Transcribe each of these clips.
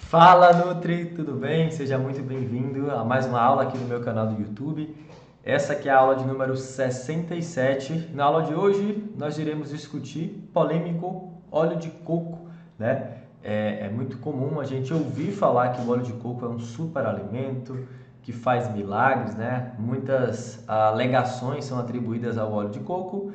Fala Nutri, tudo bem? Seja muito bem-vindo a mais uma aula aqui no meu canal do YouTube. Essa aqui é a aula de número 67. Na aula de hoje nós iremos discutir polêmico óleo de coco, né? É muito comum a gente ouvir falar que o óleo de coco é um superalimento, que faz milagres, né? Muitas alegações são atribuídas ao óleo de coco,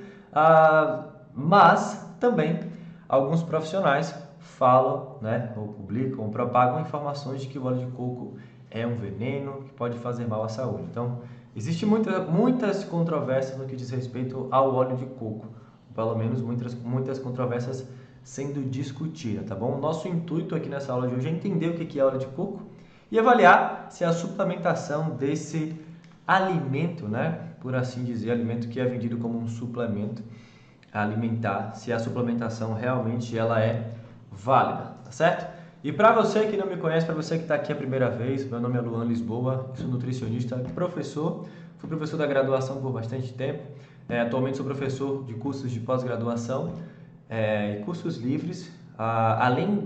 mas também alguns profissionais falam, né, ou publicam, ou propagam informações de que o óleo de coco é um veneno que pode fazer mal à saúde. Então, existem muitas controvérsias no que diz respeito ao óleo de coco, pelo menos muitas controvérsias sendo discutidas, tá bom? O nosso intuito aqui nessa aula de hoje é entender o que é óleo de coco e avaliar se a suplementação desse alimento, né, por assim dizer, alimento que é vendido como um suplemento alimentar, se a suplementação realmente ela é válida, tá certo? E para você que não me conhece, para você que está aqui a primeira vez, meu nome é Luan Lisboa, sou nutricionista, professor, fui professor da graduação por bastante tempo, atualmente sou professor de cursos de pós-graduação e cursos livres, além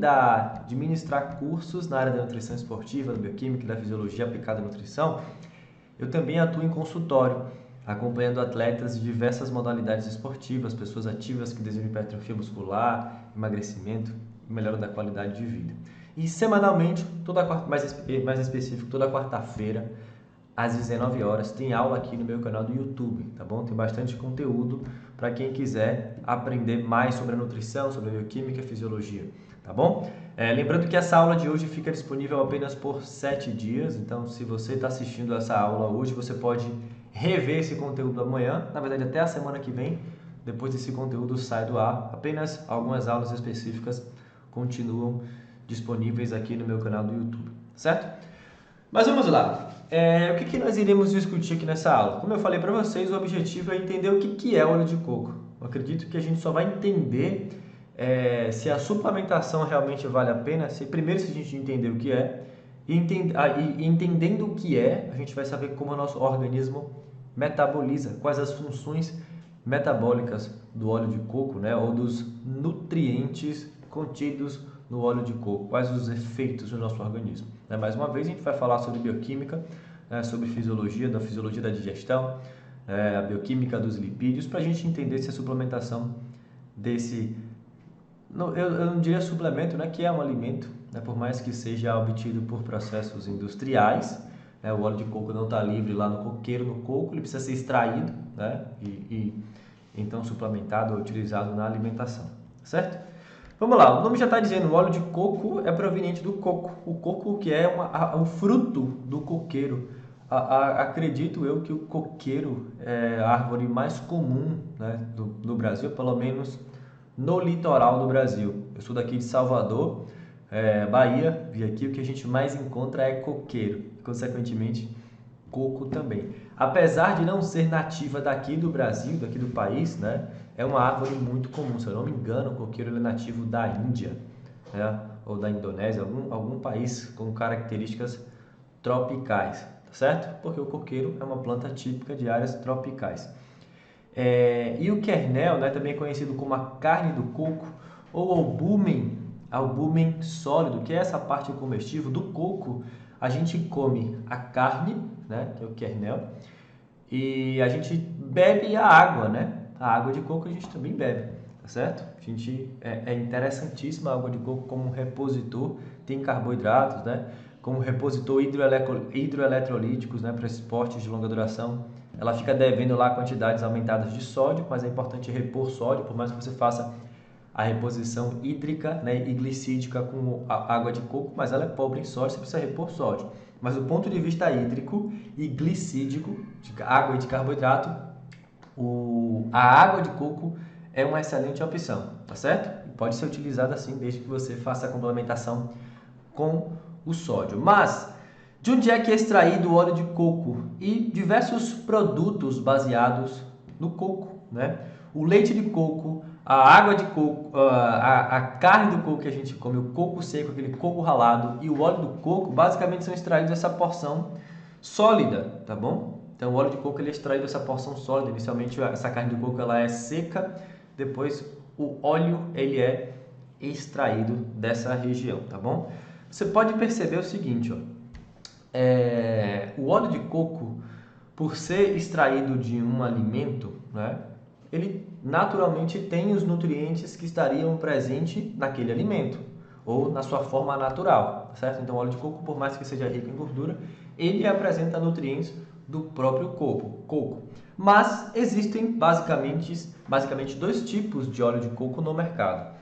de ministrar cursos na área da nutrição esportiva, da bioquímica e da fisiologia aplicada à nutrição, eu também atuo em consultório, acompanhando atletas de diversas modalidades esportivas, pessoas ativas que desejam hipertrofia muscular, emagrecimento e melhora da qualidade de vida. E semanalmente, mais específico, toda quarta-feira, às 19 horas, tem aula aqui no meu canal do YouTube, tá bom? Tem bastante conteúdo para quem quiser aprender mais sobre a nutrição, sobre a bioquímica e a fisiologia, tá bom? Lembrando que essa aula de hoje fica disponível apenas por 7 dias, então se você está assistindo essa aula hoje, você pode rever esse conteúdo amanhã, na verdade até a semana que vem, depois desse conteúdo sai do ar, apenas algumas aulas específicas continuam disponíveis aqui no meu canal do YouTube, certo? Mas vamos lá. O que nós iremos discutir aqui nessa aula? Como eu falei para vocês, o objetivo é entender o que é óleo de coco. Eu acredito que a gente só vai entender se a suplementação realmente vale a pena, primeiro se a gente entender o que é, e entendendo o que é, a gente vai saber como o nosso organismo metaboliza, quais as funções metabólicas do óleo de coco, né, ou dos nutrientes contidos no óleo de coco, quais os efeitos no nosso organismo. Mais uma vez, a gente vai falar sobre bioquímica, sobre fisiologia, da fisiologia da digestão, a bioquímica dos lipídios, para a gente entender se a suplementação desse, eu não diria suplemento, né, que é um alimento, né, por mais que seja obtido por processos industriais, o óleo de coco não está livre lá no coqueiro, no coco, ele precisa ser extraído, né, e então suplementado ou utilizado na alimentação, certo? Vamos lá, o nome já está dizendo, o óleo de coco é proveniente do coco. O coco que é o fruto do coqueiro. Acredito eu que o coqueiro é a árvore mais comum, né, do Brasil, pelo menos no litoral do Brasil. Eu sou daqui de Salvador, Bahia, vi aqui, o que a gente mais encontra é coqueiro, consequentemente coco também. Apesar de não ser nativa daqui do Brasil, daqui do país, né, é uma árvore muito comum. Se eu não me engano, o coqueiro é nativo da Índia, né, ou da Indonésia, algum país com características tropicais, tá certo? Porque o coqueiro é uma planta típica de áreas tropicais. E o kernel, né, também conhecido como a carne do coco, ou albumen sólido, que é essa parte comestível do coco, a gente come a carne, né, que é o kernel, e a gente bebe a água, né? A água de coco a gente também bebe, tá certo? É interessantíssima a água de coco como um repositor, tem carboidratos, né? Como repositor hidroeletrolíticos, né, para esportes de longa duração. Ela fica devendo lá quantidades aumentadas de sódio, mas é importante repor sódio, por mais que você faça a reposição hídrica, né, e glicídica com a água de coco, mas ela é pobre em sódio, você precisa repor sódio. Mas do ponto de vista hídrico e glicídico, de água e de carboidrato, a água de coco é uma excelente opção, tá certo? E pode ser utilizada assim, desde que você faça a complementação com o sódio. Mas, de onde é que é extraído o óleo de coco? E diversos produtos baseados no coco, né? O leite de coco, a água de coco, a carne do coco que a gente come, o coco seco, aquele coco ralado e o óleo do coco, basicamente são extraídos dessa porção sólida, tá bom? Então o óleo de coco ele é extraído dessa porção sólida. Inicialmente essa carne de coco ela é seca, depois o óleo ele é extraído dessa região, tá bom? você pode perceber o seguinte, ó, o óleo de coco, por ser extraído de um alimento, né, ele naturalmente tem os nutrientes que estariam presentes naquele alimento ou na sua forma natural, certo? Então, o óleo de coco, por mais que seja rico em gordura, ele apresenta nutrientes do próprio coco. Mas existem basicamente dois tipos de óleo de coco no mercado,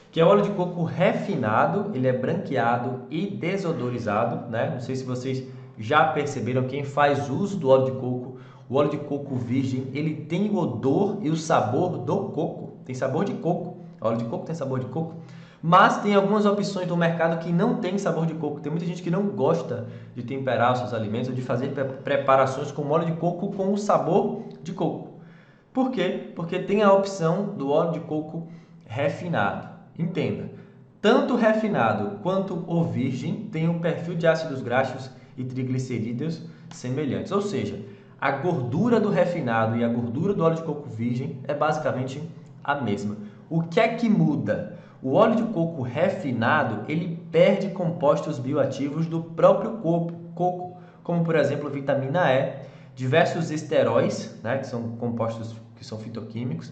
que é o óleo de coco refinado, ele é branqueado e desodorizado, né? Não sei se vocês já perceberam, quem faz uso do óleo de coco, o óleo de coco virgem, ele tem o odor e o sabor do coco, tem sabor de coco, o óleo de coco tem sabor de coco, mas tem algumas opções no mercado que não tem sabor de coco. Tem muita gente que não gosta de temperar os seus alimentos ou de fazer preparações com óleo de coco com o sabor de coco. Por quê? Porque tem a opção do óleo de coco refinado. Entenda, tanto o refinado quanto o virgem tem um perfil de ácidos graxos e triglicerídeos semelhantes. Ou seja, a gordura do refinado e a gordura do óleo de coco virgem é basicamente a mesma. O que é que muda? O óleo de coco refinado, ele perde compostos bioativos do próprio coco, como por exemplo vitamina E, diversos esteróis, né, que são compostos que são fitoquímicos,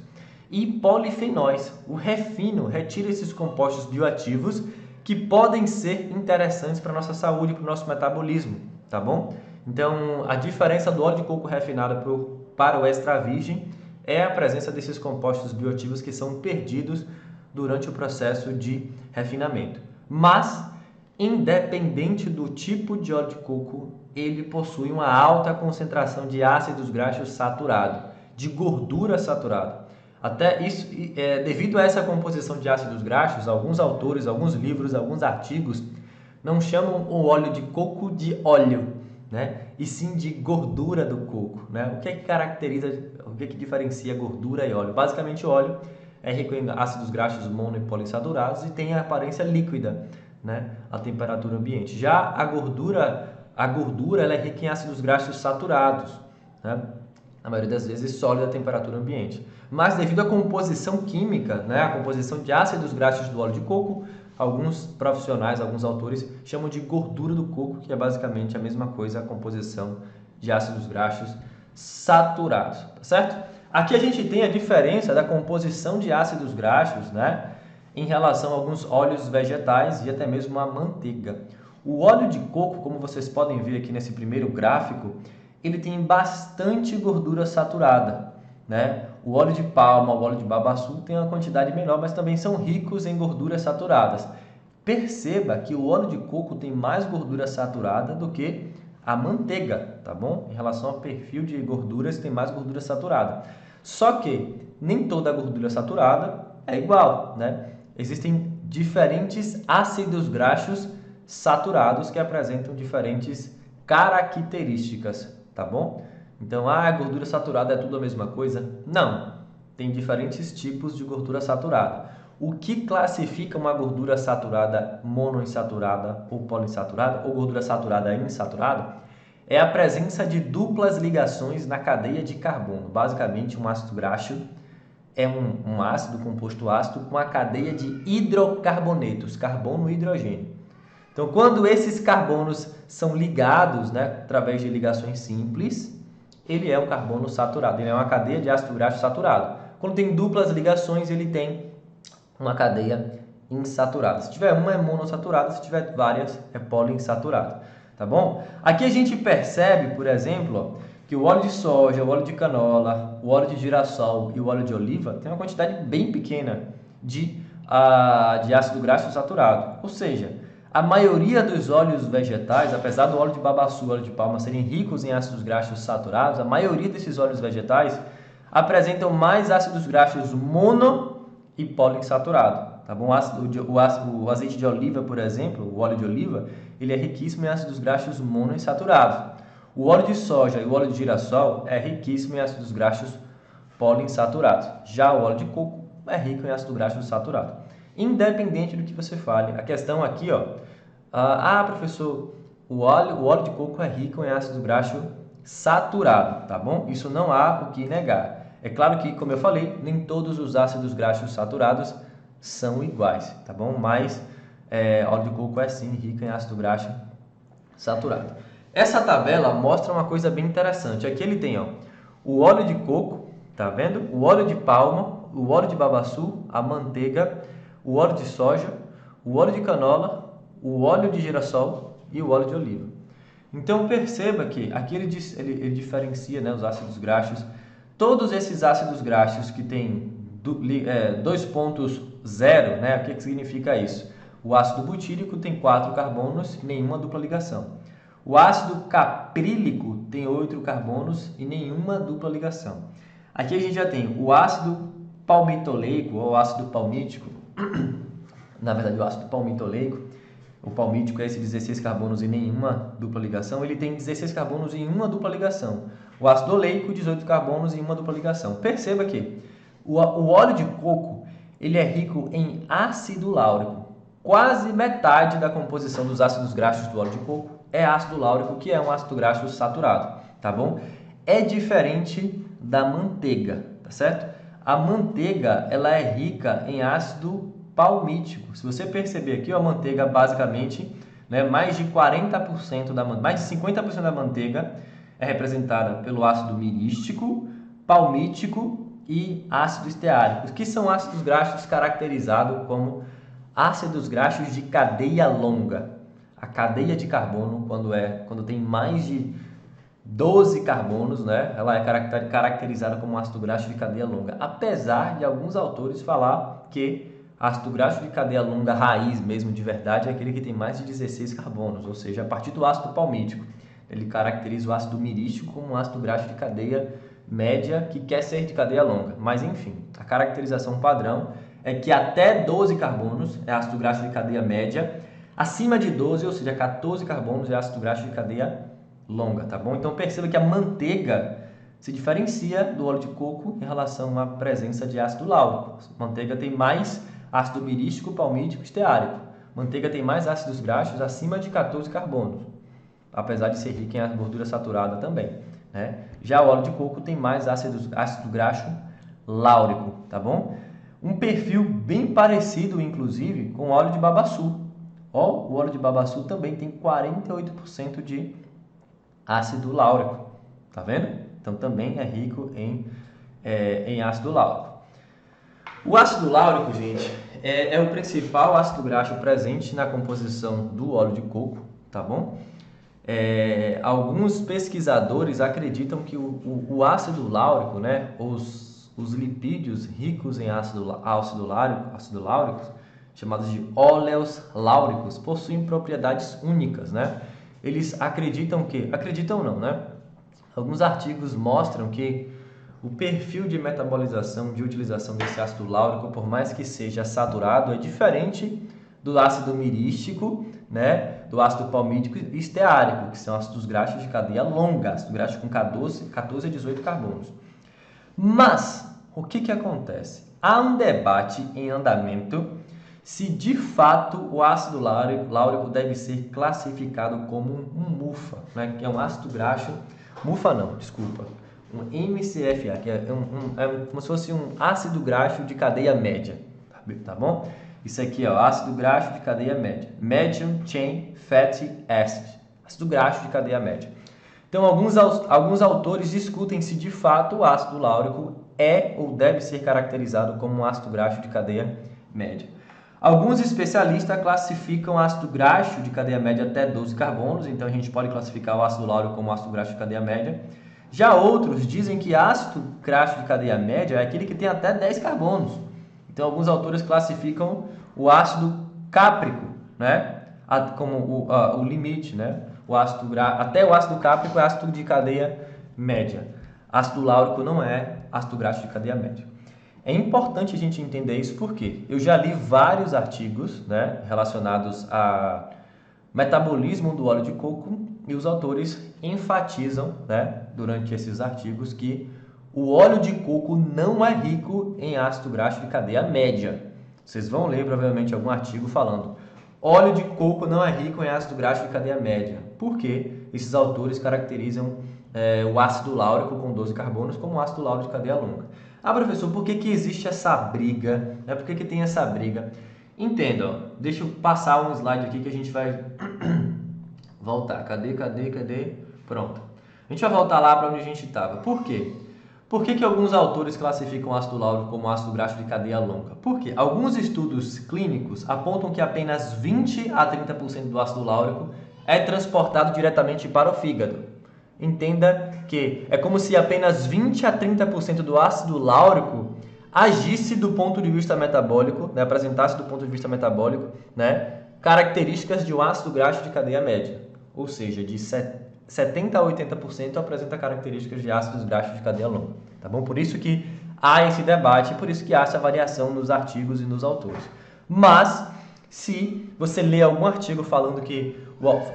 e polifenóis. O refino retira esses compostos bioativos que podem ser interessantes para a nossa saúde, para o nosso metabolismo, tá bom? Então, a diferença do óleo de coco refinado para o extra virgem é a presença desses compostos bioativos que são perdidos durante o processo de refinamento. Mas, independente do tipo de óleo de coco, ele possui uma alta concentração de ácidos graxos saturados, de gordura saturada. Até isso, devido a essa composição de ácidos graxos, alguns autores, alguns livros, alguns artigos não chamam o óleo de coco de óleo, né? E sim de gordura do coco, né? O que é que caracteriza, o que é que diferencia gordura e óleo? Basicamente, o óleo é rico em ácidos graxos mono e poliinsaturados e tem a aparência líquida, né, a temperatura ambiente. Já a gordura ela é rica em ácidos graxos saturados, né, na maioria das vezes sólida a temperatura ambiente. Mas devido à composição química, né, a composição de ácidos graxos do óleo de coco, alguns profissionais, alguns autores chamam de gordura do coco, que é basicamente a mesma coisa, a composição de ácidos graxos saturados, tá certo? Aqui a gente tem a diferença da composição de ácidos graxos, né, em relação a alguns óleos vegetais e até mesmo a manteiga. O óleo de coco, como vocês podem ver aqui nesse primeiro gráfico, ele tem bastante gordura saturada, né? O óleo de palma, o óleo de babaçu tem uma quantidade menor, mas também são ricos em gorduras saturadas. Perceba que o óleo de coco tem mais gordura saturada do que a manteiga, tá bom? Em relação ao perfil de gorduras, tem mais gordura saturada. Só que nem toda gordura saturada é igual, né? Existem diferentes ácidos graxos saturados que apresentam diferentes características, tá bom? Então, a gordura saturada é tudo a mesma coisa? Não, tem diferentes tipos de gordura saturada. O que classifica uma gordura saturada monoinsaturada ou poliinsaturada, ou gordura saturada insaturada, é a presença de duplas ligações na cadeia de carbono. Basicamente, um ácido graxo é um ácido, composto ácido, com a cadeia de hidrocarbonetos, carbono e hidrogênio. Então, quando esses carbonos são ligados, né, através de ligações simples, ele é um carbono saturado, ele é uma cadeia de ácido graxo saturado. Quando tem duplas ligações, ele tem uma cadeia insaturada. Se tiver uma é monossaturada, se tiver várias é poliinsaturada, tá bom? Aqui a gente percebe, por exemplo, ó, que o óleo de soja, o óleo de canola, o óleo de girassol e o óleo de oliva tem uma quantidade bem pequena de ácido graxo saturado. Ou seja, a maioria dos óleos vegetais, apesar do óleo de babaçu e óleo de palma serem ricos em ácidos graxos saturados, a maioria desses óleos vegetais apresentam mais ácidos graxos mono e poliinsaturado, tá bom? O azeite de oliva, por exemplo, o óleo de oliva, ele é riquíssimo em ácidos graxos monoinsaturados. O óleo de soja e o óleo de girassol é riquíssimo em ácidos graxos poliinsaturados. Já o óleo de coco é rico em ácido graxo saturado. Independente do que você fale, a questão aqui, ó, professor, o óleo de coco é rico em ácido graxo saturado, tá bom? Isso não há o que negar. É claro que, como eu falei, nem todos os ácidos graxos saturados são iguais, tá bom? Mas óleo de coco é sim rico em ácido graxo saturado. Essa tabela mostra uma coisa bem interessante. Aqui ele tem o óleo de coco, tá vendo? O óleo de palma, o óleo de babaçu, a manteiga, o óleo de soja, o óleo de canola, o óleo de girassol e o óleo de oliva. Então perceba que aqui ele diferencia, né, os ácidos graxos. Todos esses ácidos graxos que tem 2,0, né, o que significa isso? O ácido butírico tem 4 carbonos e nenhuma dupla ligação. O ácido caprílico tem 8 carbonos e nenhuma dupla ligação. Aqui a gente já tem o ácido palmitoleico ou ácido palmítico. Na verdade, o ácido palmitoleico, o palmítico é esse 16 carbonos e nenhuma dupla ligação. Ele tem 16 carbonos e uma dupla ligação. O ácido oleico, 18 carbonos e uma dupla ligação. Perceba que o óleo de coco ele é rico em ácido láurico. Quase metade da composição dos ácidos graxos do óleo de coco é ácido láurico, que é um ácido graxo saturado, tá bom? É diferente da manteiga, tá certo? A manteiga, ela é rica em ácido palmítico. Se você perceber aqui, a manteiga basicamente, né, mais de 50% da manteiga é representada pelo ácido mirístico, palmítico e ácido esteárico, que são ácidos graxos caracterizados como ácidos graxos de cadeia longa. A cadeia de carbono, quando tem mais de 12 carbonos, né, ela é caracterizada como ácido graxo de cadeia longa. Apesar de alguns autores falar que ácido graxo de cadeia longa raiz mesmo de verdade é aquele que tem mais de 16 carbonos, ou seja, a partir do ácido palmítico. Ele caracteriza o ácido mirístico como um ácido graxo de cadeia média que quer ser de cadeia longa. Mas enfim, a caracterização padrão é que até 12 carbonos é ácido graxo de cadeia média, acima de 12, ou seja, 14 carbonos é ácido graxo de cadeia longa, tá bom? Então perceba que a manteiga se diferencia do óleo de coco em relação à presença de ácido láurico. A manteiga tem mais ácido mirístico, palmítico e esteárico. A manteiga tem mais ácidos graxos acima de 14 carbonos, apesar de ser rica em gordura saturada também, né? Já o óleo de coco tem mais ácido graxo láurico, tá bom? Um perfil bem parecido, inclusive, com o óleo de babaçu. O óleo de babaçu também tem 48% de ácido láurico, tá vendo? Então também é rico em ácido láurico. O ácido láurico, gente, é o principal ácido graxo presente na composição do óleo de coco, tá bom? Alguns pesquisadores acreditam que o ácido láurico, né, os lipídios ricos em ácido láurico, chamados de óleos láuricos, possuem propriedades únicas, né? Eles acreditam não, né? Alguns artigos mostram que o perfil de metabolização, de utilização desse ácido láurico, por mais que seja saturado, é diferente do ácido mirístico, né? Do ácido palmítico e esteárico, que são ácidos graxos de cadeia longa, ácido graxo com 14 a 18 carbonos. Mas, o que acontece? Há um debate em andamento se de fato o ácido láurico deve ser classificado como um MUFA, né? Que é um ácido graxo, MUFA não, desculpa, um MCFA, que é como se fosse um ácido graxo de cadeia média, tá bom? Isso aqui é o ácido graxo de cadeia média, Medium Chain Fatty Acid, ácido graxo de cadeia média. Então, alguns autores discutem se de fato o ácido láurico é ou deve ser caracterizado como um ácido graxo de cadeia média. Alguns especialistas classificam ácido graxo de cadeia média até 12 carbonos, então a gente pode classificar o ácido láurico como ácido graxo de cadeia média. Já outros dizem que ácido graxo de cadeia média é aquele que tem até 10 carbonos. Então alguns autores classificam o ácido cáprico, né, como o limite, né? Até o ácido cáprico é ácido de cadeia média. Ácido láurico não é ácido graxo de cadeia média. É importante a gente entender isso porque eu já li vários artigos, né, relacionados a metabolismo do óleo de coco e os autores enfatizam, né, durante esses artigos que o óleo de coco não é rico em ácido graxo de cadeia média. Vocês vão ler provavelmente algum artigo falando óleo de coco não é rico em ácido graxo de cadeia média. Por quê? Esses autores caracterizam o ácido láurico com 12 carbonos como ácido láurico de cadeia longa. Ah, professor, por que existe essa briga? Por que tem essa briga? Entenda, ó. Deixa eu passar um slide aqui que a gente vai voltar. Cadê? Pronto. A gente vai voltar lá para onde a gente estava. Por quê? Por que alguns autores classificam o ácido láurico como ácido graxo de cadeia longa? Porque alguns estudos clínicos apontam que apenas 20 a 30% do ácido láurico é transportado diretamente para o fígado. Entenda que é como se apenas 20 a 30% do ácido láurico agisse do ponto de vista metabólico, né, apresentasse do ponto de vista metabólico, né, características de um ácido graxo de cadeia média. Ou seja, de 70 a 80% apresenta características de ácidos graxos de cadeia longa. Tá bom? Por isso que há esse debate, por isso que há essa variação nos artigos e nos autores. Mas, se você lê algum artigo falando que,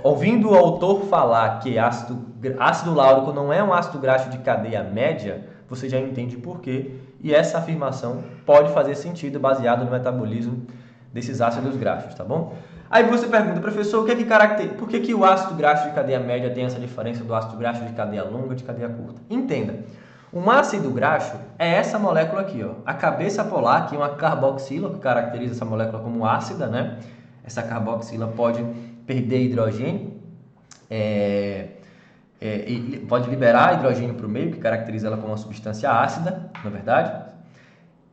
ouvindo o autor falar que ácido láurico não é um ácido graxo de cadeia média, você já entende por quê. E essa afirmação pode fazer sentido baseado no metabolismo desses ácidos graxos, tá bom? Aí você pergunta, professor, por que o ácido graxo de cadeia média tem essa diferença do ácido graxo de cadeia longa e de cadeia curta? Entenda, um ácido graxo é essa molécula aqui, ó, a cabeça polar, que é uma carboxila, que caracteriza essa molécula como ácida, né? Essa carboxila pode perder hidrogênio, pode liberar hidrogênio para o meio, que caracteriza ela como uma substância ácida, na verdade.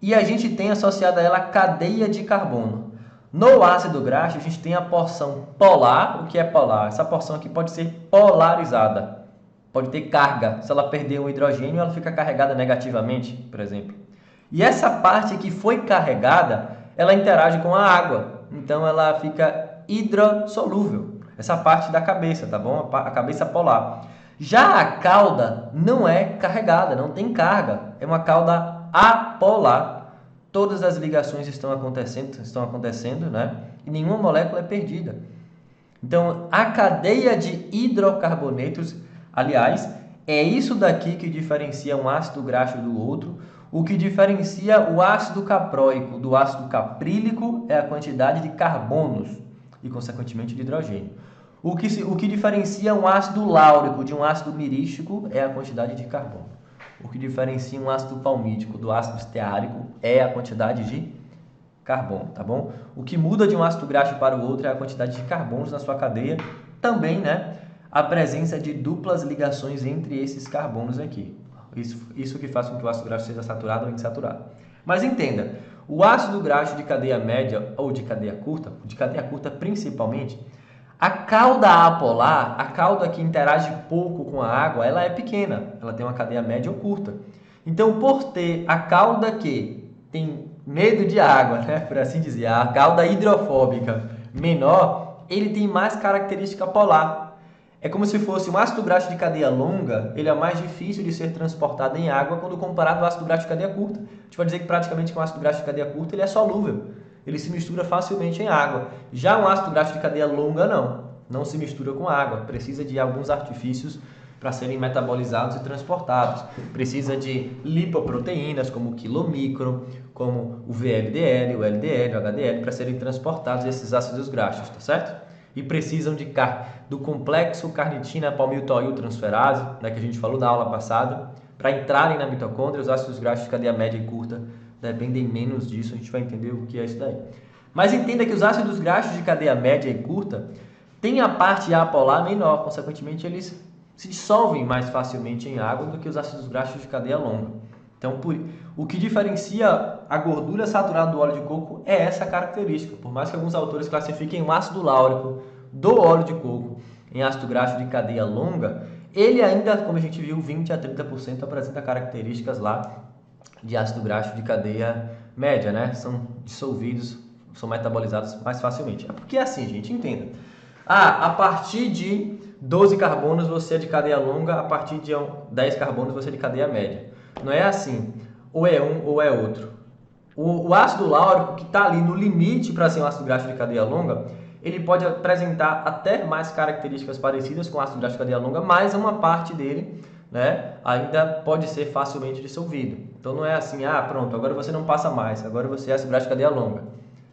E a gente tem associada a ela a cadeia de carbono. No ácido graxo, a gente tem a porção polar. O que é polar? Essa porção aqui pode ser polarizada. Pode ter carga. Se ela perder o hidrogênio, ela fica carregada negativamente, por exemplo. E essa parte que foi carregada, ela interage com a água. Então, ela fica hidrossolúvel. Essa parte da cabeça, tá bom? A cabeça polar. Já a cauda não é carregada, não tem carga. É uma cauda apolar. Todas as ligações estão acontecendo, né? E nenhuma molécula é perdida. Então, a cadeia de hidrocarbonetos, aliás, é isso daqui que diferencia um ácido graxo do outro. O que diferencia o ácido capróico do ácido caprílico é a quantidade de carbonos e, consequentemente, de hidrogênio. O que diferencia um ácido láurico de um ácido mirístico é a quantidade de carbono. O que diferencia um ácido palmítico do ácido esteárico é a quantidade de carbono, tá bom? O que muda de um ácido graxo para o outro é a quantidade de carbonos na sua cadeia, também, né, a presença de duplas ligações entre esses carbonos aqui. Isso que faz com que o ácido graxo seja saturado ou insaturado. Mas entenda, o ácido graxo de cadeia média ou de cadeia curta principalmente, a cauda apolar, a cauda que interage pouco com a água, ela é pequena, ela tem uma cadeia média ou curta. Então, por ter a cauda que tem medo de água, né, por assim dizer, a cauda hidrofóbica menor, ele tem mais característica polar. É como se fosse um ácido graxo de cadeia longa, ele é mais difícil de ser transportado em água quando comparado ao ácido graxo de cadeia curta. A gente pode dizer que praticamente o ácido graxo de cadeia curta ele é solúvel. Ele se mistura facilmente em água. Já um ácido graxo de cadeia longa, não se mistura com água. Precisa de alguns artifícios para serem metabolizados e transportados. Precisa de lipoproteínas, como o quilomicro, como o VLDL, o LDL, o HDL, para serem transportados esses ácidos graxos, tá certo? E precisam do complexo carnitina-palmitoil-transferase, né, que a gente falou na aula passada, para entrarem na mitocôndria. Os ácidos graxos de cadeia média e curta dependem menos disso, a gente vai entender o que é isso daí. Mas entenda que os ácidos graxos de cadeia média e curta têm a parte apolar menor, consequentemente eles se dissolvem mais facilmente em água do que os ácidos graxos de cadeia longa. Então, o que diferencia a gordura saturada do óleo de coco é essa característica. Por mais que alguns autores classifiquem o ácido láurico do óleo de coco em ácido graxo de cadeia longa, ele ainda, como a gente viu, 20 a 30% apresenta características lá de ácido graxo de cadeia média, né? São dissolvidos, são metabolizados mais facilmente. É porque é assim, gente, entenda. A partir de 12 carbonos você é de cadeia longa, a partir de 10 carbonos você é de cadeia média. Não é assim, ou é um ou é outro. O ácido láurico, que está ali no limite para ser um ácido graxo de cadeia longa, ele pode apresentar até mais características parecidas com o ácido graxo de cadeia longa, mas uma parte dele, né, ainda pode ser facilmente dissolvido. Então não é assim, pronto, agora você não passa mais, agora você é ácido graxo de cadeia longa,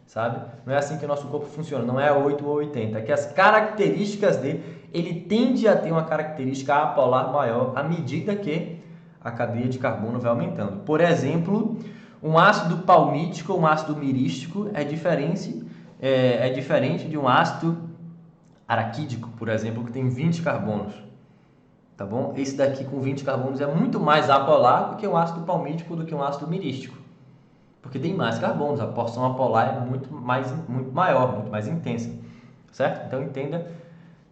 sabe? Não é assim que o nosso corpo funciona, não é 8 ou 80, é que as características dele, ele tende a ter uma característica apolar maior à medida que a cadeia de carbono vai aumentando. Por exemplo, um ácido palmítico ou um ácido mirístico é diferente é diferente de um ácido araquídico, por exemplo, que tem 20 carbonos. Tá bom? Esse daqui com 20 carbonos é muito mais apolar do que um ácido palmítico, do que um ácido mirístico. Porque tem mais carbonos, a porção apolar é muito maior, muito mais intensa. Certo? Então entenda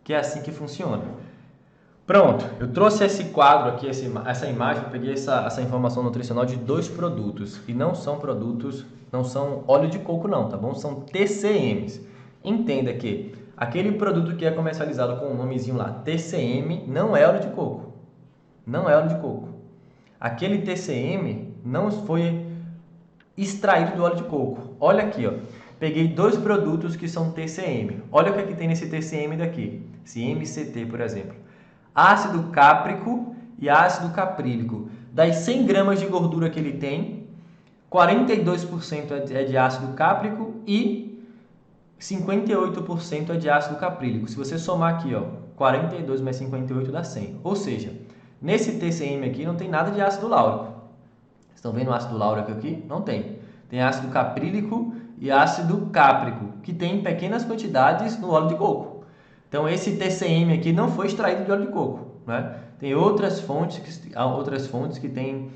que é assim que funciona. Pronto, eu trouxe esse quadro aqui, essa imagem, eu peguei essa informação nutricional de 2 produtos. E não são produtos, não são óleo de coco não, tá bom? São TCMs. Entenda que aquele produto que é comercializado com o nomezinho lá, TCM, não é óleo de coco. Não é óleo de coco. Aquele TCM não foi extraído do óleo de coco. Olha aqui, ó. Peguei 2 produtos que são TCM. Olha o que é que tem nesse TCM daqui. Esse MCT, por exemplo. Ácido cáprico e ácido caprílico. Das 100 gramas de gordura que ele tem, 42% é de ácido cáprico e 58% é de ácido caprílico. Se você somar aqui, ó, 42 mais 58 dá 100. Ou seja, nesse TCM aqui não tem nada de ácido láurico. Estão vendo o ácido láurico aqui? Não tem. Tem ácido caprílico e ácido cáprico, que tem pequenas quantidades no óleo de coco. Então, esse TCM aqui não foi extraído de óleo de coco, né? Tem outras fontes que têm,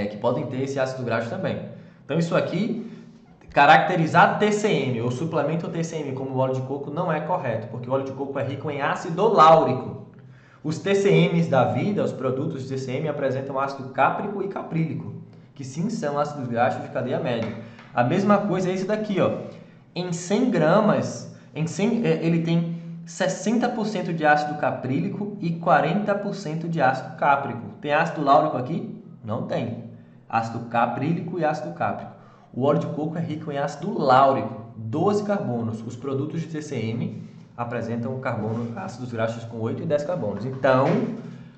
que podem ter esse ácido graxo também. Então, isso aqui, caracterizar TCM ou suplemento TCM como óleo de coco não é correto, porque o óleo de coco é rico em ácido láurico. Os TCMs da vida, os produtos de TCM, apresentam ácido cáprico e caprílico, que sim são ácidos graxos de cadeia média. A mesma coisa é esse daqui, ó. Em 100 gramas, ele tem 60% de ácido caprílico e 40% de ácido cáprico. Tem ácido láurico aqui? Não tem. Ácido caprílico e ácido cáprico. O óleo de coco é rico em ácido láurico, 12 carbonos. Os produtos de TCM apresentam ácidos graxos com 8 e 10 carbonos. Então,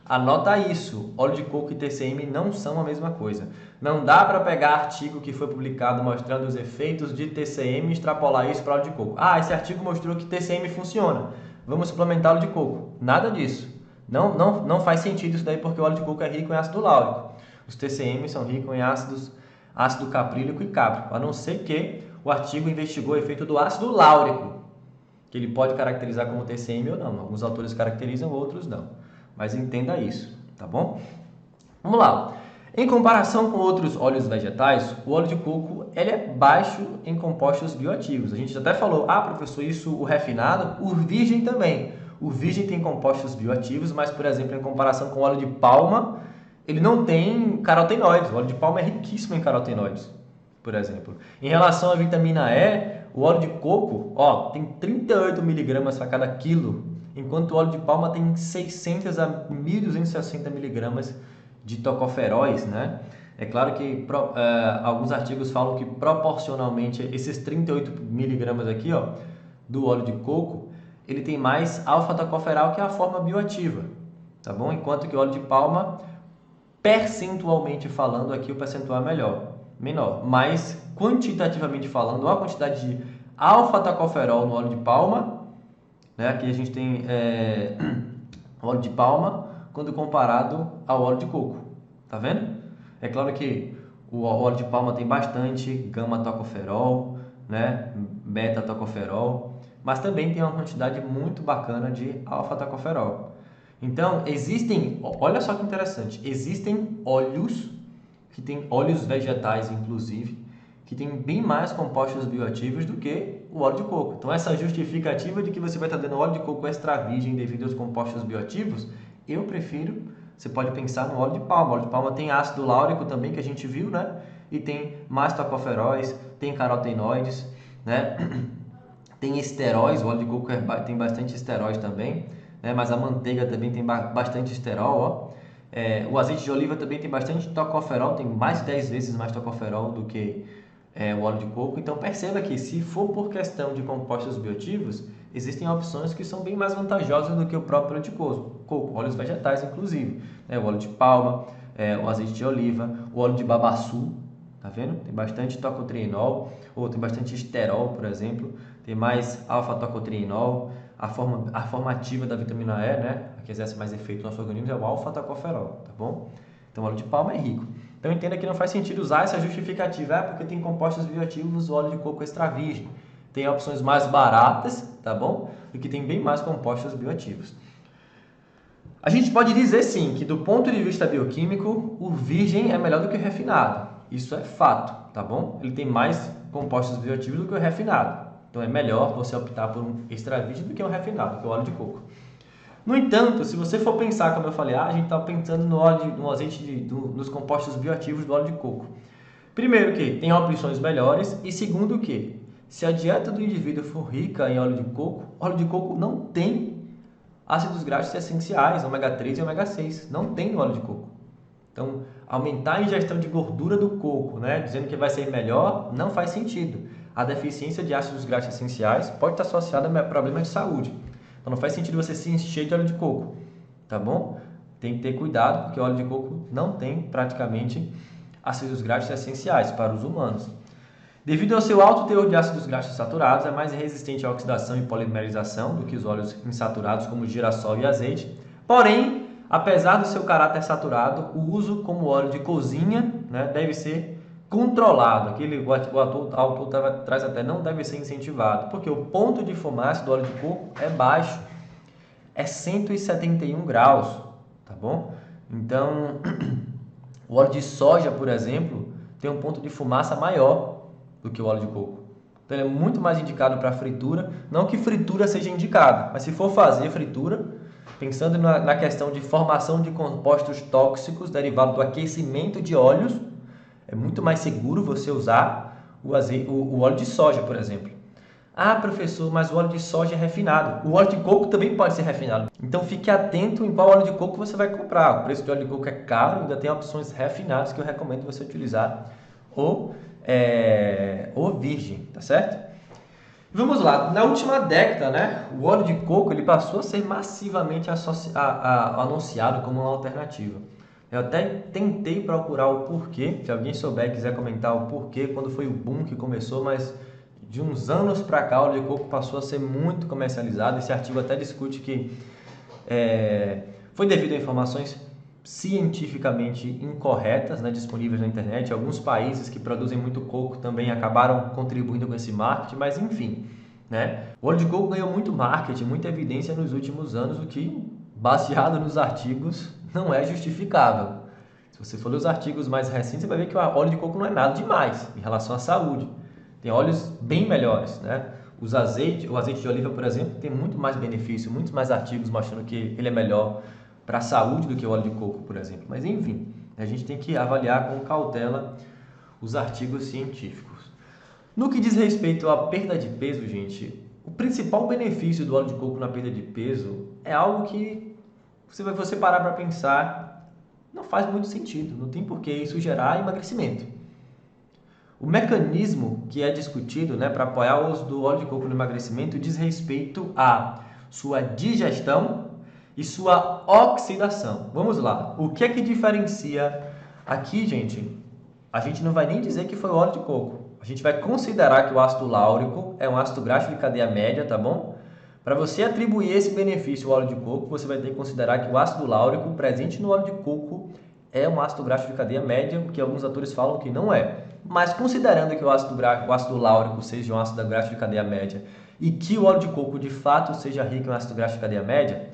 anota isso. Óleo de coco e TCM não são a mesma coisa. Não dá para pegar artigo que foi publicado mostrando os efeitos de TCM e extrapolar isso para óleo de coco. Ah, esse artigo mostrou que TCM funciona. Vamos suplementar óleo de coco. Nada disso. Não faz sentido isso daí, porque o óleo de coco é rico em ácido láurico. Os TCM são ricos em ácido caprílico e cáprico, a não ser que o artigo investigou o efeito do ácido láurico, que ele pode caracterizar como TCM ou não. Alguns autores caracterizam, outros não. Mas entenda isso, tá bom? Vamos lá. Em comparação com outros óleos vegetais, o óleo de coco ele é baixo em compostos bioativos. A gente até falou, professor, isso o refinado, o virgem também. O virgem tem compostos bioativos, mas, por exemplo, em comparação com o óleo de palma, ele não tem carotenoides. O óleo de palma é riquíssimo em carotenoides, por exemplo. Em relação à vitamina E, o óleo de coco tem 38 miligramas para cada quilo, enquanto o óleo de palma tem 600 a 1.260 miligramas de tocoferóis, né? É claro que alguns artigos falam que proporcionalmente esses 38 miligramas aqui, do óleo de coco, ele tem mais alfa-tocoferol, que é a forma bioativa, tá bom? Enquanto que o óleo de palma, percentualmente falando, aqui o percentual é menor, mas quantitativamente falando, a quantidade de alfa-tocoferol no óleo de palma, né? Aqui a gente tem óleo de palma quando comparado ao óleo de coco, tá vendo? É claro que o óleo de palma tem bastante gama-tocoferol, né? Beta-tocoferol, mas também tem uma quantidade muito bacana de alfa-tocoferol. Então, olha só que interessante, existem óleos, óleos vegetais inclusive, que tem bem mais compostos bioativos do que o óleo de coco. Então, essa justificativa de que você vai estar dando óleo de coco extra virgem devido aos compostos bioativos, eu prefiro, você pode pensar no óleo de palma. O óleo de palma tem ácido láurico também, que a gente viu, né? E tem mais tocoferóis, tem carotenoides, né? Tem esteróis, o óleo de coco tem bastante esteróis também, né? Mas a manteiga também tem bastante esterol, o azeite de oliva também tem bastante tocoferol, tem mais de 10 vezes mais tocoferol do que o óleo de coco. Então perceba que, se for por questão de compostos bioativos, existem opções que são bem mais vantajosas do que o próprio óleo de coco, óleos vegetais inclusive, né? O óleo de palma, o azeite de oliva, o óleo de babaçu, tá vendo? Tem bastante tocotrienol, ou tem bastante esterol, por exemplo, tem mais alfa-tocotrienol. A forma ativa da vitamina E, né, a que exerce mais efeito no nosso organismo, é o alfa-tocoferol, tá bom? Então o óleo de palma é rico. Então entenda que não faz sentido usar essa justificativa, porque tem compostos bioativos no óleo de coco extra virgem. Tem opções mais baratas, tá bom? E que tem bem mais compostos bioativos. A gente pode dizer sim que do ponto de vista bioquímico, o virgem é melhor do que o refinado. Isso é fato, tá bom? Ele tem mais compostos bioativos do que o refinado. Então é melhor você optar por um extra virgem do que um refinado, que é o óleo de coco. No entanto, se você for pensar, como eu falei, a gente está pensando no azeite nos compostos bioativos do óleo de coco. Primeiro que tem opções melhores e segundo que se a dieta do indivíduo for rica em óleo de coco não tem ácidos graxos essenciais, ômega 3 e ômega 6, não tem no óleo de coco. Então, aumentar a ingestão de gordura do coco, né, dizendo que vai ser melhor, não faz sentido. A deficiência de ácidos graxos essenciais pode estar associada a problemas de saúde. Então não faz sentido você se encher de óleo de coco, tá bom? Tem que ter cuidado porque o óleo de coco não tem praticamente ácidos graxos essenciais para os humanos. Devido ao seu alto teor de ácidos graxos saturados, é mais resistente à oxidação e polimerização do que os óleos insaturados como girassol e azeite. Porém, apesar do seu caráter saturado, o uso como óleo de cozinha, né, deve ser controlado. Aqui o autor traz até não deve ser incentivado, porque o ponto de fumaça do óleo de coco é baixo, é 171 graus, tá bom? Então, o óleo de soja, por exemplo, tem um ponto de fumaça maior do que o óleo de coco. Então, ele é muito mais indicado para fritura, não que fritura seja indicado, mas se for fazer fritura, pensando na questão de formação de compostos tóxicos derivados do aquecimento de óleos, é muito mais seguro você usar o óleo de soja, por exemplo. Ah, professor, mas o óleo de soja é refinado. O óleo de coco também pode ser refinado. Então fique atento em qual óleo de coco você vai comprar. O preço de óleo de coco é caro, ainda tem opções refinadas que eu recomendo você utilizar ou virgem, tá certo? Vamos lá, na última década, né, o óleo de coco ele passou a ser massivamente anunciado como uma alternativa. Eu até tentei procurar o porquê, se alguém souber e quiser comentar o porquê, quando foi o boom que começou, mas de uns anos para cá o óleo de coco passou a ser muito comercializado. Esse artigo até discute que foi devido a informações cientificamente incorretas, né, disponíveis na internet. Alguns países que produzem muito coco também acabaram contribuindo com esse marketing, mas enfim, né? O óleo de coco ganhou muito marketing, muita evidência nos últimos anos, o que, baseado nos artigos, não é justificável. Se você for ler os artigos mais recentes, você vai ver que o óleo de coco não é nada demais em relação à saúde. Tem óleos bem melhores, né? O azeite de oliva, por exemplo, tem muito mais benefício, muitos mais artigos mostrando que ele é melhor para a saúde do que o óleo de coco, por exemplo. Mas enfim, a gente tem que avaliar com cautela os artigos científicos. No que diz respeito à perda de peso, gente, o principal benefício do óleo de coco na perda de peso é algo que você parar para pensar, não faz muito sentido, não tem por que isso gerar emagrecimento. O mecanismo que é discutido, né, para apoiar o uso do óleo de coco no emagrecimento diz respeito à sua digestão e sua oxidação. Vamos lá. O que é que diferencia aqui, gente? A gente não vai nem dizer que foi o óleo de coco. A gente vai considerar que o ácido láurico é um ácido graxo de cadeia média, tá bom? Para você atribuir esse benefício ao óleo de coco, você vai ter que considerar que o ácido láurico presente no óleo de coco é um ácido graxo de cadeia média, o que alguns autores falam que não é. Mas considerando que o ácido láurico seja um ácido graxo de cadeia média e que o óleo de coco de fato seja rico em ácido graxo de cadeia média,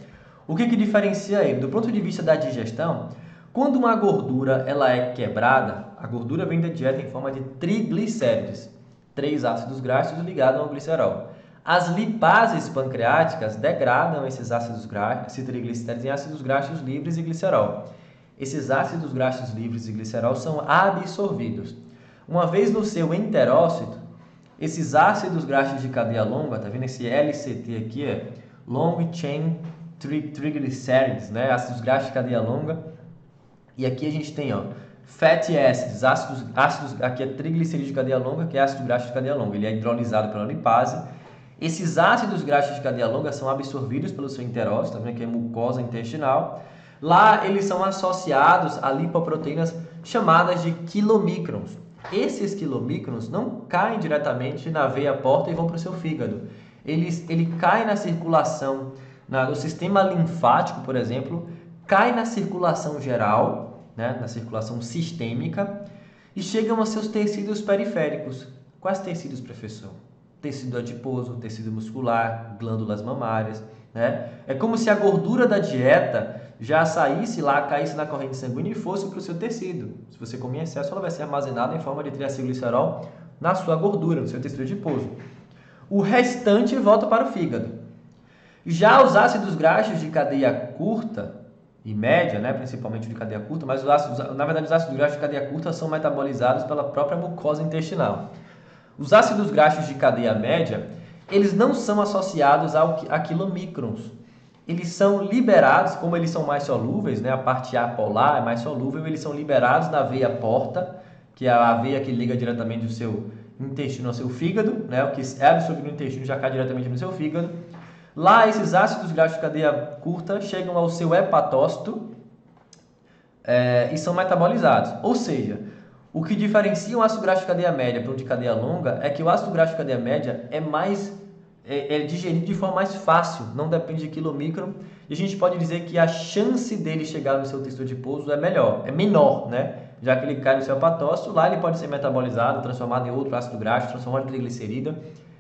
o que diferencia ele? Do ponto de vista da digestão, quando uma gordura ela é quebrada, a gordura vem da dieta em forma de triglicérides, 3 ácidos graxos ligados ao glicerol. As lipases pancreáticas degradam esses ácidos graxos, esses triglicéridos em ácidos graxos livres e glicerol. Esses ácidos graxos livres e glicerol são absorvidos. Uma vez no seu enterócito, esses ácidos graxos de cadeia longa, tá vendo esse LCT aqui, é Long Chain Triglycerides, né? Ácidos graxos de cadeia longa. E aqui a gente tem, ó, fatty acids, ácidos, aqui é triglicerídeo de cadeia longa, que é ácido graxo de cadeia longa. Ele é hidrolisado pela lipase. Esses ácidos graxos de cadeia longa são absorvidos pelo seu enterócito, tá vendo que é mucosa intestinal. Lá eles são associados a lipoproteínas chamadas de quilomicrons. Esses quilomicrons não caem diretamente na veia porta e vão para o seu fígado. Ele cai na circulação, no sistema linfático, por exemplo, cai na circulação geral né, na circulação sistêmica, e chegam aos seus tecidos periféricos. Quais tecidos, professor? Tecido adiposo, tecido muscular, glândulas mamárias, né? É como se a gordura da dieta já saísse lá, caísse na corrente sanguínea e fosse para o seu tecido. Se você comer em excesso, ela vai ser armazenada em forma de triacilglicerol na sua gordura, no seu tecido adiposo. O restante volta para o fígado. Já os ácidos graxos de cadeia curta e média, né, principalmente de cadeia curta, mas na verdade os ácidos graxos de cadeia curta são metabolizados pela própria mucosa intestinal. Os ácidos graxos de cadeia média, eles não são associados a quilomicrons. Eles são liberados, como eles são mais solúveis, né, a parte A polar é mais solúvel, eles são liberados na veia porta, que é a veia que liga diretamente o seu intestino ao seu fígado, né, o que é absorvido no intestino já cai diretamente no seu fígado. Lá, esses ácidos graxos de cadeia curta chegam ao seu hepatócito e são metabolizados. Ou seja, o que diferencia um ácido graxo de cadeia média para um de cadeia longa é que o ácido graxo de cadeia média é digerido de forma mais fácil, não depende de quilomicron, e a gente pode dizer que a chance dele chegar no seu tecido adiposo é menor, né? Já que ele cai no seu hepatócito, lá ele pode ser metabolizado, transformado em outro ácido graxo, transformado em triglicerídeo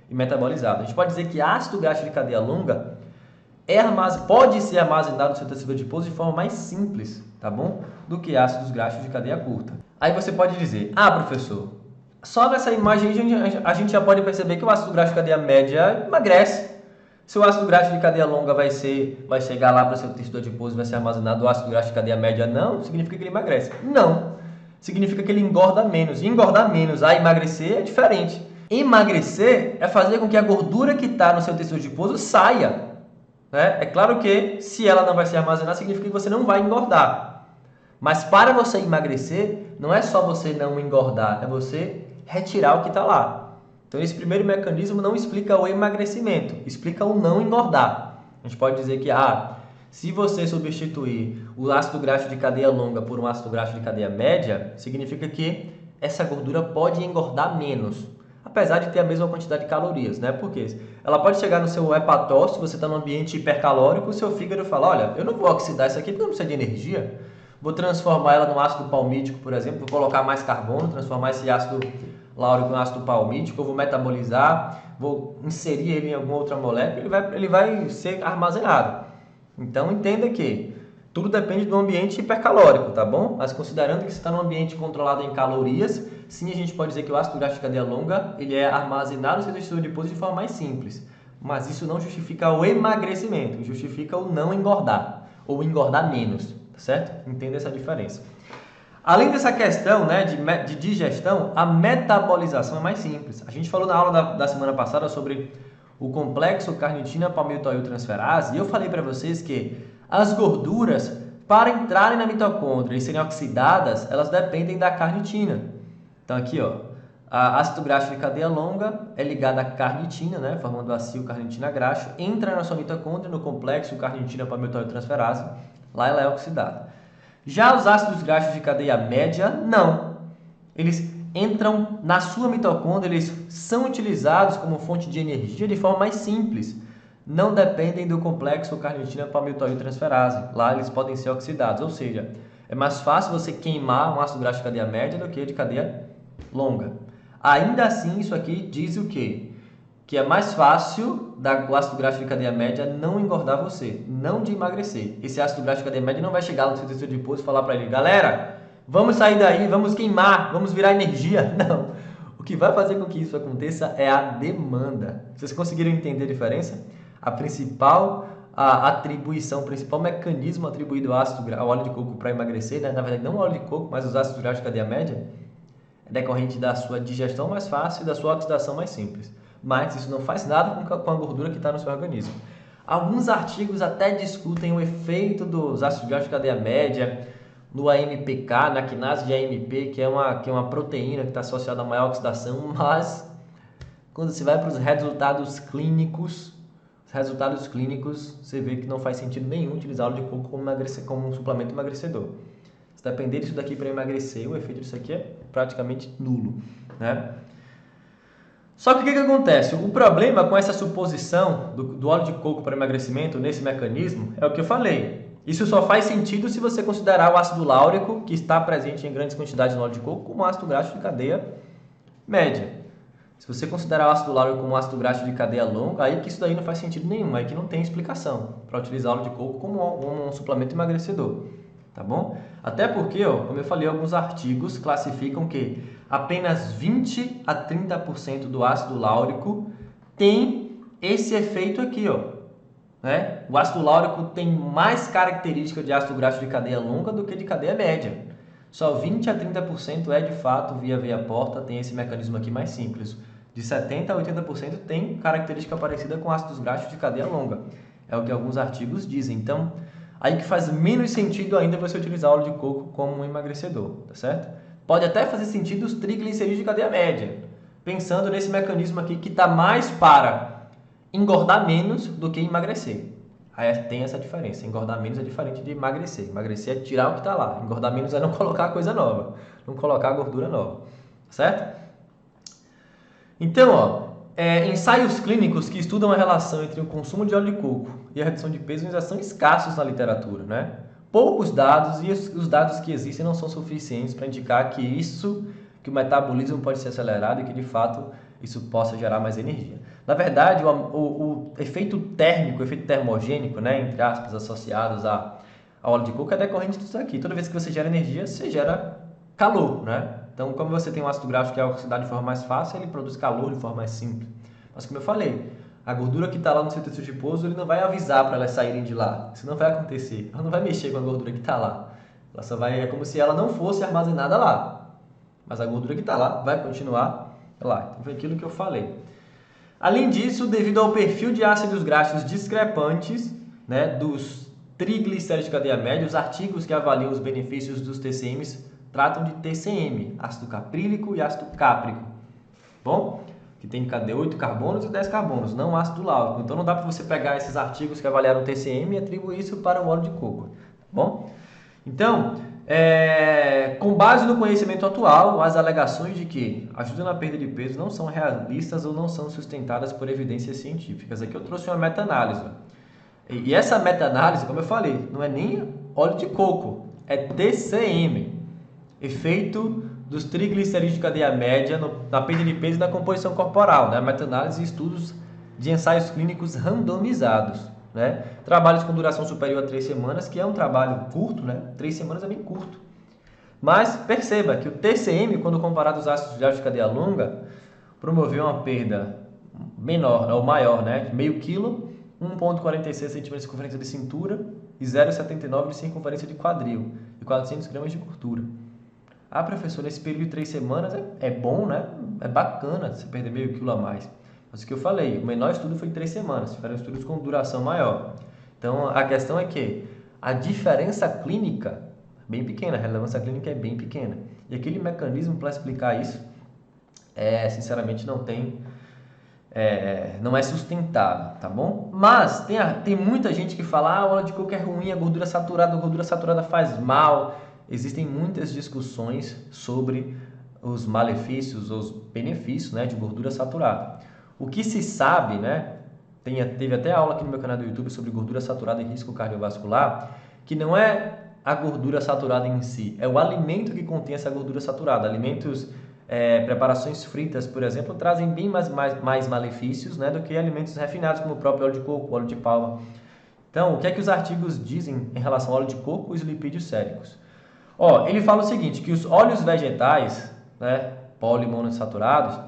e metabolizado. A gente pode dizer que ácido graxo de cadeia longa pode ser armazenado no seu tecido adiposo de forma mais simples, tá bom? Do que ácidos graxos de cadeia curta. Aí você pode dizer, professor, só nessa imagem a gente já pode perceber que o ácido graxo de cadeia média emagrece. Se o ácido graxo de cadeia longa vai chegar lá para o seu tecido adiposo e vai ser armazenado, o ácido graxo de cadeia média não, significa que ele emagrece. Não, significa que ele engorda menos. E engordar menos a emagrecer é diferente. Emagrecer é fazer com que a gordura que está no seu tecido adiposo saia. Né? É claro que se ela não vai ser armazenada, significa que você não vai engordar. Mas para você emagrecer, não é só você não engordar, é você retirar o que está lá. Então esse primeiro mecanismo não explica o emagrecimento, explica o não engordar. A gente pode dizer que se você substituir o ácido graxo de cadeia longa por um ácido graxo de cadeia média, significa que essa gordura pode engordar menos, apesar de ter a mesma quantidade de calorias, né? Porque ela pode chegar no seu hepatócito, você está num ambiente hipercalórico, o seu fígado fala, olha, eu não vou oxidar isso aqui porque eu não preciso de energia, vou transformar ela num ácido palmítico, por exemplo, vou colocar mais carbono, transformar esse ácido láurico em ácido palmítico, eu vou metabolizar, vou inserir ele em alguma outra molécula, ele vai ser armazenado. Então entenda que tudo depende do ambiente hipercalórico, tá bom? Mas considerando que você está num ambiente controlado em calorias, sim, a gente pode dizer que o ácido graxo de cadeia longa ele é armazenado no seu tecido adiposo de forma mais simples. Mas isso não justifica o emagrecimento, justifica o não engordar, ou engordar menos, tá certo? Entenda essa diferença. Além dessa questão, né, de digestão, a metabolização é mais simples. A gente falou na aula da semana passada sobre o complexo carnitina-palmitoiltransferase e eu falei para vocês que as gorduras, para entrarem na mitocôndria e serem oxidadas, elas dependem da carnitina. Então aqui, a ácido graxo de cadeia longa é ligado à carnitina, né, formando acil-carnitina graxo, entra na sua mitocôndria no complexo carnitina-palmitoiltransferase, lá ela é oxidada. Já os ácidos graxos de cadeia média, não. Eles entram na sua mitocôndria, eles são utilizados como fonte de energia de forma mais simples. Não dependem do complexo carnitina-palmitoiltransferase. Lá eles podem ser oxidados, ou seja, é mais fácil você queimar um ácido graxo de cadeia média do que de cadeia longa. Ainda assim, isso aqui diz o quê? Que é mais fácil o ácido graxo de cadeia média não engordar você, não de emagrecer. Esse ácido graxo de cadeia média não vai chegar no seu tecido adiposo e falar para ele, galera, vamos sair daí, vamos queimar, vamos virar energia. Não. O que vai fazer com que isso aconteça é a demanda. Vocês conseguiram entender a diferença? A principal atribuição, o principal mecanismo atribuído ao óleo de coco para emagrecer, né? Na verdade não o óleo de coco, mas os ácidos graxos de cadeia média, é decorrente da sua digestão mais fácil e da sua oxidação mais simples. Mas isso não faz nada com a gordura que está no seu organismo. Alguns artigos até discutem o efeito dos ácidos graxos de cadeia média no AMPK, na quinase de AMP, que é uma proteína que está associada a maior oxidação, mas quando você vai para os resultados clínicos, você vê que não faz sentido nenhum utilizar óleo de coco como um suplemento emagrecedor. Se depender disso daqui para emagrecer, o efeito disso aqui é praticamente nulo, né? Só que o que acontece? O problema com essa suposição do óleo de coco para emagrecimento nesse mecanismo é o que eu falei. Isso só faz sentido se você considerar o ácido láurico, que está presente em grandes quantidades no óleo de coco, como ácido graxo de cadeia média. Se você considerar o ácido láurico como ácido graxo de cadeia longa, aí que isso daí não faz sentido nenhum, aí que não tem explicação para utilizar óleo de coco como um suplemento emagrecedor, tá bom? Até porque, ó, como eu falei, alguns artigos classificam que apenas 20 a 30% do ácido láurico tem esse efeito aqui, ó, né? O ácido láurico tem mais característica de ácido graxo de cadeia longa do que de cadeia média. Só 20 a 30% é de fato via veia porta, tem esse mecanismo aqui mais simples. De 70 a 80% tem característica parecida com ácidos graxos de cadeia longa. É o que alguns artigos dizem. Então, aí que faz menos sentido ainda você utilizar óleo de coco como um emagrecedor, tá certo? Pode até fazer sentido os triglicerídeos de cadeia média, pensando nesse mecanismo aqui que está mais para engordar menos do que emagrecer. Aí tem essa diferença. Engordar menos é diferente de emagrecer. Emagrecer é tirar o que está lá. Engordar menos é não colocar coisa nova, não colocar gordura nova, certo? Então, ó, ensaios clínicos que estudam a relação entre o consumo de óleo de coco e a redução de peso já são escassos na literatura, né? Poucos dados e os dados que existem não são suficientes para indicar que o metabolismo pode ser acelerado e que de fato isso possa gerar mais energia. Na verdade, o efeito térmico, o efeito termogênico, né, entre aspas, associados ao óleo de coco é decorrente disso aqui. Toda vez que você gera energia, você gera calor, né? Então, como você tem um ácido graxo que é oxidado de forma mais fácil, ele produz calor de forma mais simples. Mas como eu falei, a gordura que está lá no seu tecido adiposo, ele não vai avisar para elas saírem de lá. Isso não vai acontecer. Ela não vai mexer com a gordura que está lá. Ela só vai, é como se ela não fosse armazenada lá. Mas a gordura que está lá vai continuar lá. Então, foi aquilo que eu falei. Além disso, devido ao perfil de ácidos graxos discrepantes, né, dos triglicéridos de cadeia média, os artigos que avaliam os benefícios dos TCMs tratam de TCM, ácido caprílico e ácido cáprico. Bom? Que tem 8 carbonos e 10 carbonos, não ácido láurico. Então não dá para você pegar esses artigos que avaliaram o TCM e atribuir isso para o óleo de coco. Bom? Então, com base no conhecimento atual, as alegações de que ajuda na perda de peso não são realistas ou não são sustentadas por evidências científicas. Aqui eu trouxe uma meta-análise. E essa meta-análise, como eu falei, não é nem óleo de coco, é TCM. Efeito dos triglicerídeos de cadeia média na perda de peso e na composição corporal, né? Meta-análise e estudos de ensaios clínicos randomizados, né? Trabalhos com duração superior a 3 semanas, que é um trabalho curto, né? 3 semanas é bem curto. Mas perceba que o TCM, quando comparado aos ácidos graxos de cadeia longa, promoveu uma perda menor ou maior, né? De meio quilo, 1,46 centímetros de circunferência de cintura e 0,79 de circunferência de quadril e 400 gramas de gordura. Ah, professor, nesse período de 3 semanas é bom, né? É bacana você perder meio quilo a mais. Mas o que eu falei, o menor estudo foi em 3 semanas, tiveram estudos com duração maior. Então, a questão é que a diferença clínica é bem pequena, a relevância clínica é bem pequena. E aquele mecanismo para explicar isso, sinceramente, não é sustentável, tá bom? Mas tem muita gente que fala, o óleo de coco é ruim, a gordura saturada faz mal. Existem muitas discussões sobre os malefícios, os benefícios, né, de gordura saturada. O que se sabe, né, teve até aula aqui no meu canal do YouTube sobre gordura saturada e risco cardiovascular, que não é a gordura saturada em si, é o alimento que contém essa gordura saturada. Alimentos, preparações fritas, por exemplo, trazem bem mais malefícios, né, do que alimentos refinados, como o próprio óleo de coco, óleo de palma. Então, o que é que os artigos dizem em relação ao óleo de coco e os lipídios séricos? Ele fala o seguinte, que os óleos vegetais, né, poliinsaturadados,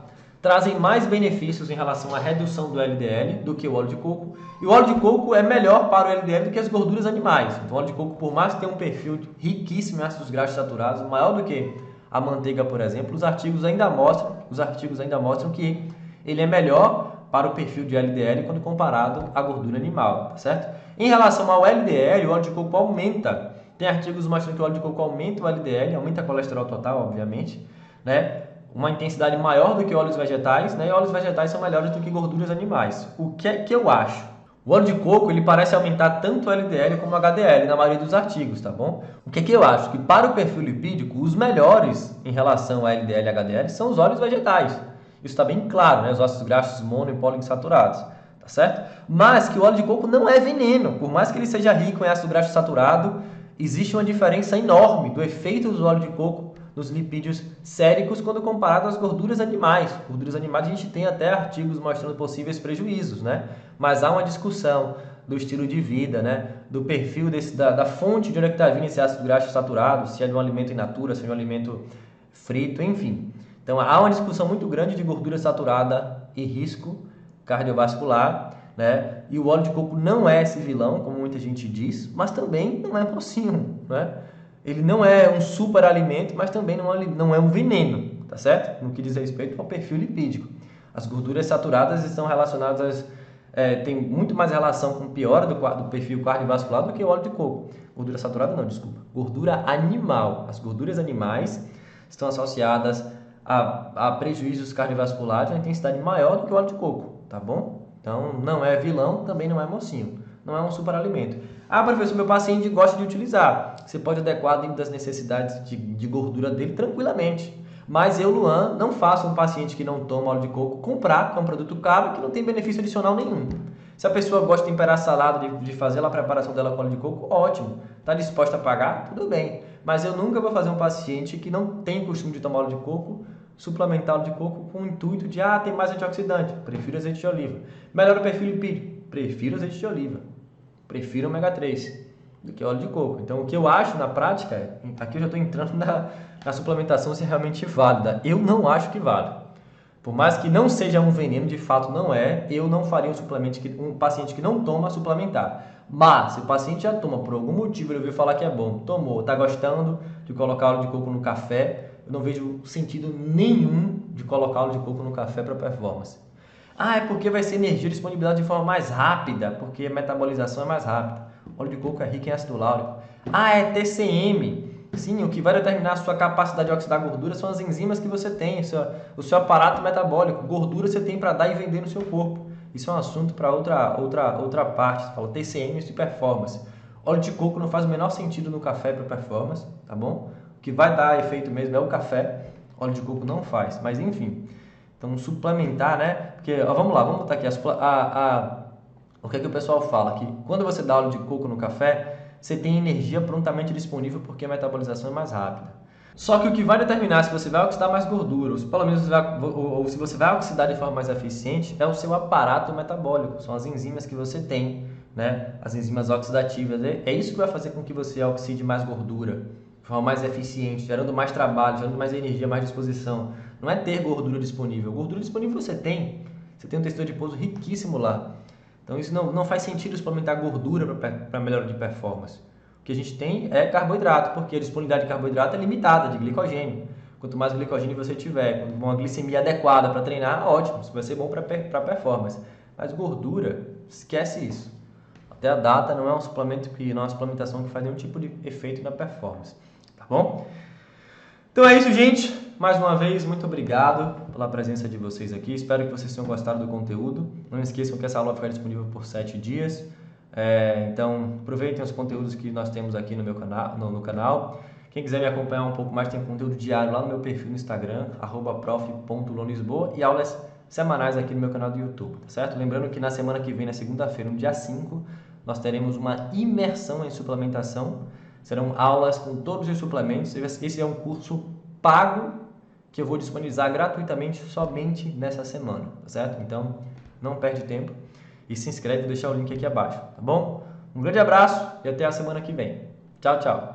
trazem mais benefícios em relação à redução do LDL do que o óleo de coco. E o óleo de coco é melhor para o LDL do que as gorduras animais. Então, o óleo de coco, por mais que tenha um perfil riquíssimo em ácidos graxos saturados, maior do que a manteiga, por exemplo, os artigos ainda mostram que ele é melhor para o perfil de LDL quando comparado à gordura animal, tá certo? Em relação ao LDL, o óleo de coco aumenta. Tem artigos mostrando que o óleo de coco aumenta o LDL, aumenta o colesterol total, obviamente, né? Uma intensidade maior do que óleos vegetais, né? E óleos vegetais são melhores do que gorduras animais. O que é que eu acho? O óleo de coco, ele parece aumentar tanto o LDL como o HDL na maioria dos artigos, tá bom? O que é que eu acho? Que para o perfil lipídico, os melhores em relação a LDL e HDL são os óleos vegetais. Isso está bem claro, né? Os ácidos graxos mono e poliinsaturados, tá certo? Mas que o óleo de coco não é veneno, por mais que ele seja rico em ácido graxo saturado, existe uma diferença enorme do efeito do óleo de coco nos lipídios séricos quando comparado às gorduras animais. Gorduras animais a gente tem até artigos mostrando possíveis prejuízos, né? Mas há uma discussão do estilo de vida, né? Do perfil da fonte de onde é que está vindo esse ácido graxo saturado, se é de um alimento in natura, se é de um alimento frito, enfim. Então há uma discussão muito grande de gordura saturada e risco cardiovascular, né? E o óleo de coco não é esse vilão, como muita gente diz, mas também não é mocinho, né? Ele não é um super alimento, mas também não é um veneno, tá certo? No que diz respeito ao perfil lipídico. As gorduras saturadas estão relacionadas, tem muito mais relação com piora do perfil cardiovascular do que o óleo de coco. Gordura saturada não, desculpa. Gordura animal. As gorduras animais estão associadas a prejuízos cardiovasculares de intensidade maior do que o óleo de coco, tá bom? Então, não é vilão, também não é mocinho. Não é um superalimento. Ah, professor, meu paciente gosta de utilizar. Você pode adequar dentro das necessidades de gordura dele tranquilamente. Mas eu, Luan, não faço um paciente que não toma óleo de coco comprar, que é um produto caro que não tem benefício adicional nenhum. Se a pessoa gosta de temperar a salada, de fazer a preparação dela com óleo de coco, ótimo. Está disposta a pagar? Tudo bem. Mas eu nunca vou fazer um paciente que não tem costume de tomar óleo de coco, suplementar óleo de coco com o intuito de, tem mais antioxidante, prefiro azeite de oliva. Melhora o perfil lipídico, prefiro azeite de oliva. Prefiro ômega 3 do que óleo de coco. Então, o que eu acho na prática, aqui eu já estou entrando na suplementação se é realmente válida. Eu não acho que vale. Por mais que não seja um veneno, de fato não é, eu não faria um paciente que não toma suplementar. Mas, se o paciente já toma por algum motivo, ele ouviu falar que é bom, tomou, está gostando de colocar óleo de coco no café, eu não vejo sentido nenhum de colocar óleo de coco no café para performance. É porque vai ser energia disponibilizada de forma mais rápida, porque a metabolização é mais rápida. O óleo de coco é rico em ácido láurico. É TCM. Sim, o que vai determinar a sua capacidade de oxidar gordura são as enzimas que você tem, o seu aparato metabólico. Gordura você tem para dar e vender no seu corpo. Isso é um assunto para outra parte. Você fala TCM de performance. Óleo de coco não faz o menor sentido no café para performance, tá bom? O que vai dar efeito mesmo é o café. Óleo de coco não faz, mas enfim. Então, suplementar, né? Porque, vamos lá, vamos botar aqui o que é que o pessoal fala? Que quando você dá óleo de coco no café, você tem energia prontamente disponível porque a metabolização é mais rápida. Só que o que vai determinar se você vai oxidar mais gordura, ou se pelo menos ou se você vai oxidar de forma mais eficiente, é o seu aparato metabólico, são as enzimas que você tem, né? As enzimas oxidativas. É isso que vai fazer com que você oxide mais gordura de forma mais eficiente, gerando mais trabalho, gerando mais energia, mais disposição. Não é ter gordura disponível. Gordura disponível você tem. Você tem um tecido adiposo riquíssimo lá. Então isso não faz sentido suplementar gordura para melhora de performance. O que a gente tem é carboidrato, porque a disponibilidade de carboidrato é limitada, de glicogênio. Quanto mais glicogênio você tiver, com uma glicemia adequada para treinar, ótimo, isso vai ser bom para performance. Mas gordura, esquece isso. Até a data não é um suplemento não é uma suplementação que faz nenhum tipo de efeito na performance. Tá bom? Então é isso, gente. Mais uma vez, muito obrigado pela presença de vocês aqui. Espero que vocês tenham gostado do conteúdo. Não esqueçam que essa aula vai ficar disponível por 7 dias. Então, aproveitem os conteúdos que nós temos aqui no meu canal, no canal. Quem quiser me acompanhar um pouco mais, tem conteúdo diário lá no meu perfil no Instagram, @prof.lonlisboa, e aulas semanais aqui no meu canal do YouTube, tá certo? Lembrando que na semana que vem, na segunda-feira, no dia 5, nós teremos uma imersão em suplementação. Serão aulas com todos os suplementos. Esse é um curso pago que eu vou disponibilizar gratuitamente somente nessa semana, tá certo? Então, não perde tempo e se inscreve, vou deixar o link aqui abaixo, tá bom? Um grande abraço e até a semana que vem. Tchau, tchau!